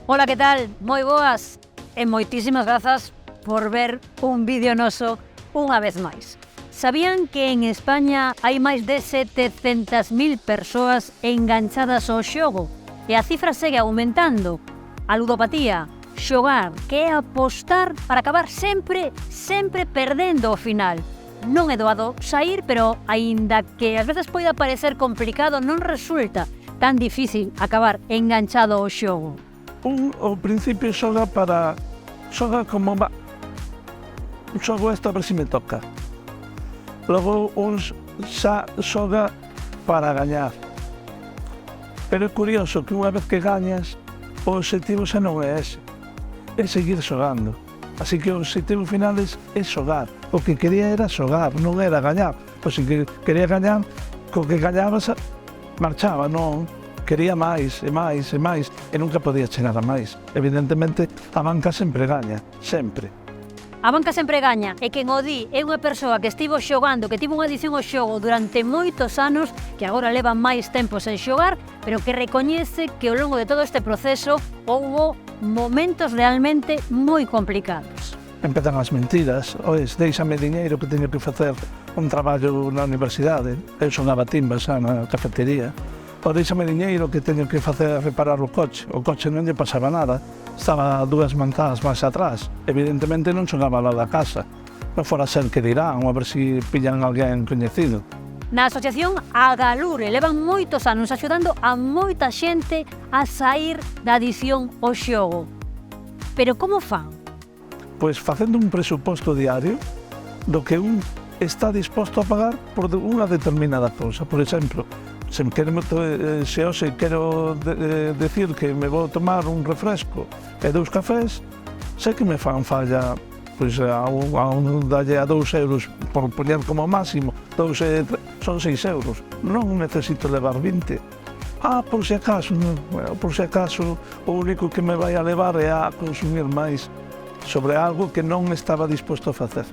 Ola, que tal? Moi boas e moitísimas grazas por ver un vídeo noso unha vez máis. Sabían que en España hai máis de 700.000 persoas enganchadas ao xogo e a cifra segue aumentando. A ludopatía, xogar, que é apostar para acabar sempre perdendo ao final. Non é doado sair, pero aínda que ás veces poida parecer complicado, non resulta tan difícil acabar enganchado ao xogo. Ao principio xoga como xogo esto a ver se me toca. Logo xa xoga para gañar. Pero é curioso que unha vez que gañas, o obxectivo xa non é ese, é seguir xogando. Así que o obxectivo final é xogar. O que quería era xogar, non era gañar. Pois se quería gañar, co que gañabas marchaba, non? Quería máis e máis e máis e nunca podía chegar a máis. Evidentemente, a banca sempre gaña, sempre. A banca sempre gaña e quen o di é unha persoa que estivo xogando, que tivo unha adicción ao xogo durante moitos anos, que agora leva máis tempo sen xogar, pero que recoñece que ao longo de todo este proceso houbo momentos realmente moi complicados. Empezan as mentiras, ois, déixame diñeiro que teño que facer un traballo na universidade, eu xogaba timba xa na cafetería, ou déixame diñeiro que teño que facer reparar o coche non lle pasaba nada, estaba 2 manzadas máis atrás, evidentemente non xogaba lá da casa, non fora ser que dirán, ou a ver se pillan alguén coñecido. Na asociación Agalure levan moitos anos axudando a moita xente a sair da adicción ao xogo. Pero como fan? Pois facendo un presuposto diario do que un está disposto a pagar por unha determinada cousa. Por exemplo, se hoxe quero decir que me vou tomar un refresco e 2 cafés, sei que me fan falla, pois a un dalle a 2 euros, por poñer como máximo, son 6 euros. Non necesito levar 20. Por se acaso, o único que me vai a levar é a consumir máis sobre algo que non estaba disposto a facer.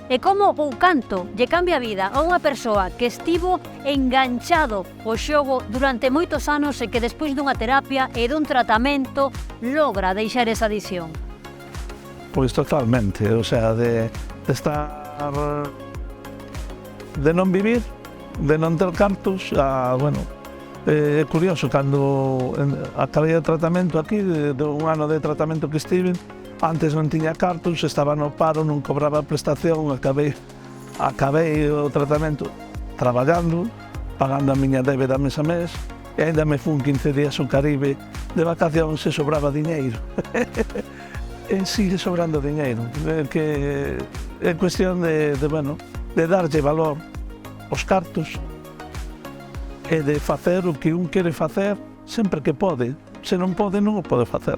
E como ou canto lle cambia a vida a unha persoa que estivo enganchado ao xogo durante moitos anos e que despois dunha terapia e dun tratamento logra deixar esa adicción? Pois totalmente, o sea, de estar... de non vivir, de non ter cartos, é curioso, cando acabei o tratamento aquí, de un ano de tratamento que estive, antes non tiña cartos, estaba no paro, non cobraba prestación, acabei o tratamento traballando, pagando a miña débeda mes a mes, e ainda me fun 15 días ao Caribe de vacacións e sobraba diñeiro. E sigue sobrando diñeiro, que é cuestión de darlle valor aos cartos e de facer o que un quere facer sempre que pode. Se non pode, non o pode facer.